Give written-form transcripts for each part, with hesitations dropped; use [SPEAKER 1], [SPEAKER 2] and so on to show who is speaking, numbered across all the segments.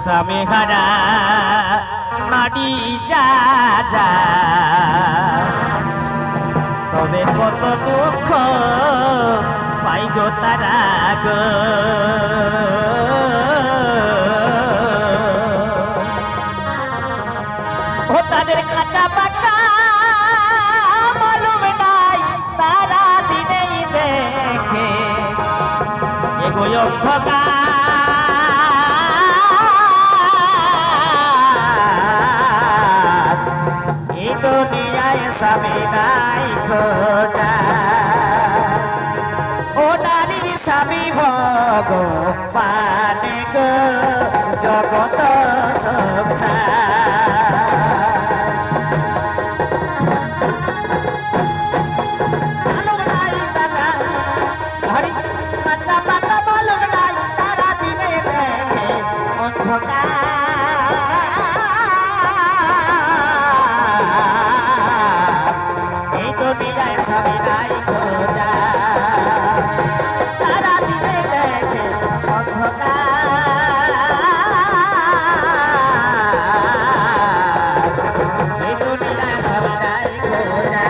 [SPEAKER 1] স্বামী হারা মাটি যারা তবে কত দুঃখ পাই গো তারা গো ও তাদের কাঁচা পাকা মালুম নাই তারা দিনেই দেখে এগোয় অন্ধকার এই দুনিয়ায় স্বামী নাই খোঁজা ও নারীর স্বামী ভগবান গো জগত সংসার এই দুনিয়ায় স্বামী নাই খোঁজা তারা দিনে দেখে অন্ধকার এই দুনিয়ায় স্বামী নাই খোঁজা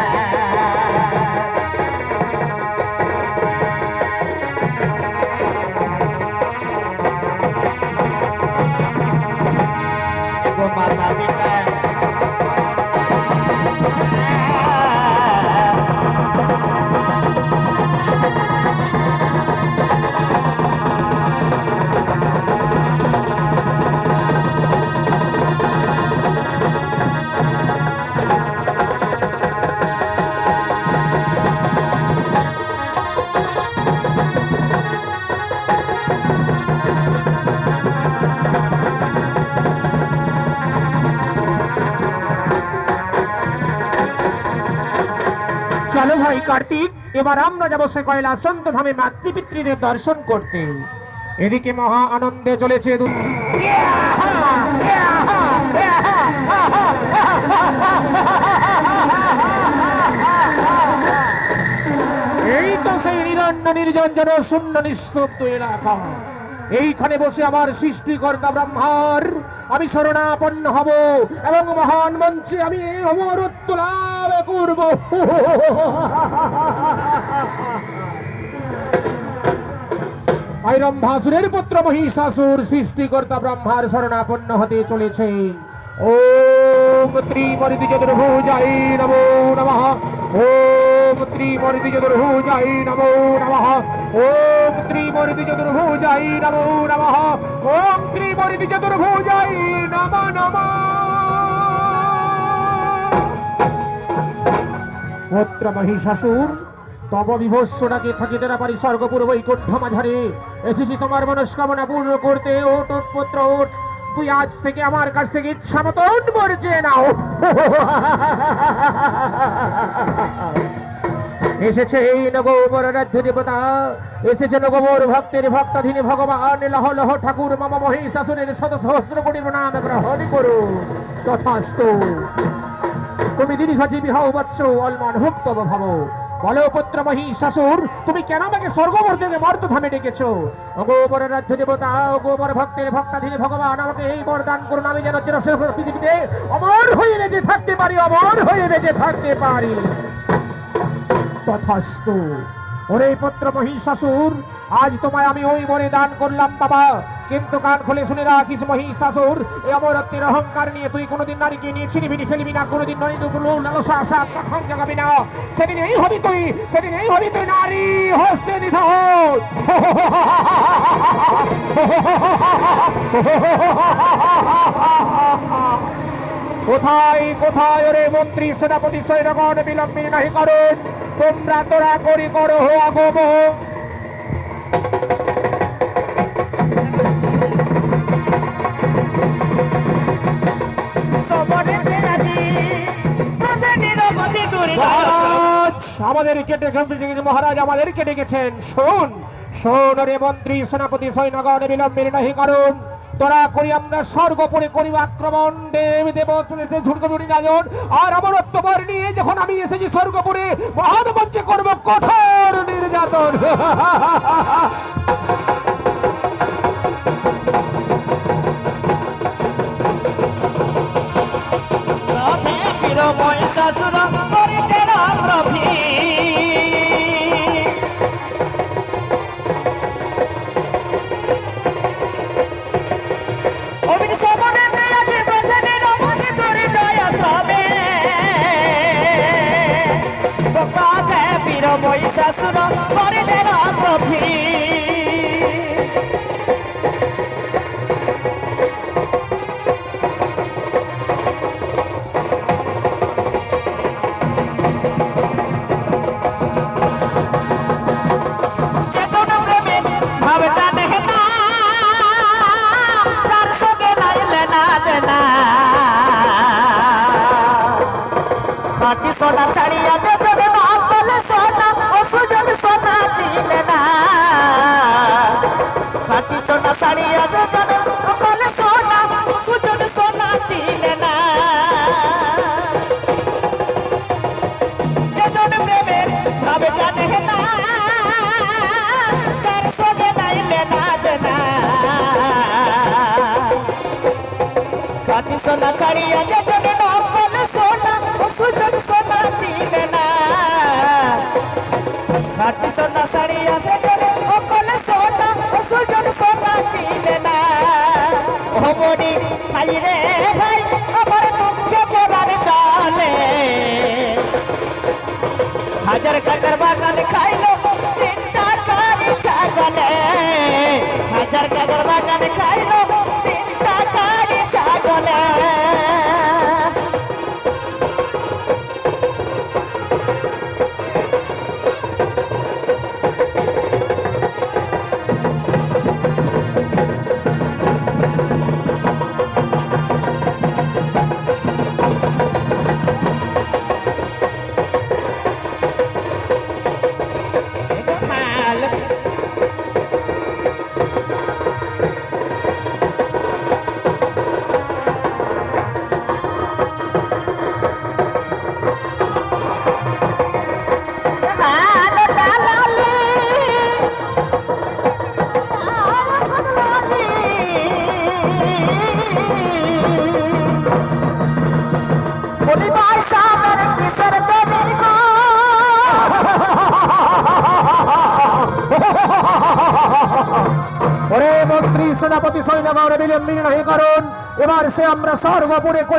[SPEAKER 1] মাতা পিতা
[SPEAKER 2] চলো ভাই কার্তিক, এবার আমরা যাবো সে কৈলাসন্ত ধামে মাতৃপিতৃদের দর্শন করতে। এদিকে মহা আনন্দে চলেছে এই তো সেই নিরন্ন নির্জন জন শূন্য নিস্তব্ধ এলাকা। এইখানে বসে আমার সৃষ্টিকর্তা ব্রহ্মার আমি শরণাপন্ন হব এবং মহান মঞ্চে আমি অমরত্ব লাভ করব। রম্ভাসুরের পুত্র মহিষাসুর সৃষ্টিকর্তা ব্রহ্মার শরণাপন্ন হতে চলেছে। ওম ত্রিমূর্তি চতুর্ভুজায় নমো নমঃ। ওম ত্রিমূর্তি চতুর্ভুজায় নমো নমঃ। ওম ত্রিমূর্তি চতুর্ভুজায় নমো নমঃ। ওম ত্রিমূর্তি চতুর্ভুজায় নমো নমঃ। পুত্র মহিষাসুর, তব বিভৎসটাকে থাকিতে না পারি স্বর্গপুর বৈকুণ্ঠ মাঝারে এসেছি তোমার মনস্কামনা পূর্ণ করতে। ওট ওট পুত্র ওট, তুই আজ থেকে আমার কাছ থেকে ইচ্ছা মতন মরছে নাও। এসেছে এই নগর রাজ্য দেবতা, এসেছে নগর ভক্তের ভক্তাধীনী ভগবান লহ লহ ঠাকুর মামা মহিষাসুরের শত সহস্র কোটি নাম গ্রহণ করো। তথাস্তু। তুমি দীর্ঘজীবী হও বৎস, অলমান হোক তব ভাব। বলো পুত্র মহিষাসুর, তুমি কেন আমাকে স্বর্গপুর থেকে মর্তধামে ডেকেছো? অগোবর রাজ্য দেবতা, অগোবর ভক্তের ভক্তাধীনী ভগবান, আমাকে এই বরদান করুন, আমি যেন চিরশেখর পৃথিবীতে অমর হয়ে বেঁচে থাকতে পারি, অমর হয়ে বেঁচে থাকতে পারি। তথাস্তু। ওরে পুত্র মহিষাসুর, আজ তোমায় আমি ওই বরে দান করলাম বাবা, কিন্তু কান খুলে শুনে রাখিস মহিষাসুর, এই অমরত্বের অহংকার নিয়ে তুই কোনোদিন নারীকে নিয়ে ছিনিবিনি খেলবি না, কোনোদিন নারী লালসা আশা কখন জাগাবি না। সেদিন এই হবি তুই নারী হস্তে নিধন। কোথায় কোথায় ওরে মন্ত্রী সেনাপতি সৈন্যগণ বিলম্বিত নাহি করুন, তোমরা তোরা করি করো হো আগম। আমাদেরকে ডেকে মহারাজ, আমাদেরকে ডেকেছেন। শোন শোন রে মন্ত্রী সেনাপতি সৈন্যগণ বিলম্বিত নাহি করুন, তোরা করি আমরা স্বর্গপুরে করিব আক্রমণ। দেবী দেবতা ঝুড়কড়ি রাজন আর অমরত্ব বর নিয়ে যখন আমি এসেছি স্বর্গপুরে, মহান মঞ্চে করব কঠোর নির্যাতন।
[SPEAKER 1] মহিষাসুর করিতেন প্রভি অবিন সমনে দেয়াকে ব্রজনে রমণী তোরে দয়া তবে গোপাতে বীর মহিষাসুর করিতেন প্রভি সোনা ছাড়িয়া দেবে না বলে সোনা ও সুজন সোনা দিলে না খাটি সোনা ছাড়িয়া দেবে বলে সোনা সুজন সোনা দিলে না যেজন প্রেমের ভাবে জানে না তার সঙ্গে নাইলে না দেনা খাটি সোনা ছাড়িয়া দেবে না বলে সোনা ও সুজন সোনা দিলে না খাটি সোনা ছাড়িয়া দেবে ও কলে সোনা ও সুজন সোনা দিলে না ও মনি ভাই রে ভাই আমার দুঃখে পড়ার চলে হাজার কাকার বাগান খাইলো তিনটা কারি ছাগলে হাজার কাকার বাগান খাইলো তিনটা কারি ছাগলে
[SPEAKER 2] ওরে মন্ত্রী সেনাপতি সৈন্য বিলম্বিত নাহি করুন এবার সে আমরা সর্বপুরে করে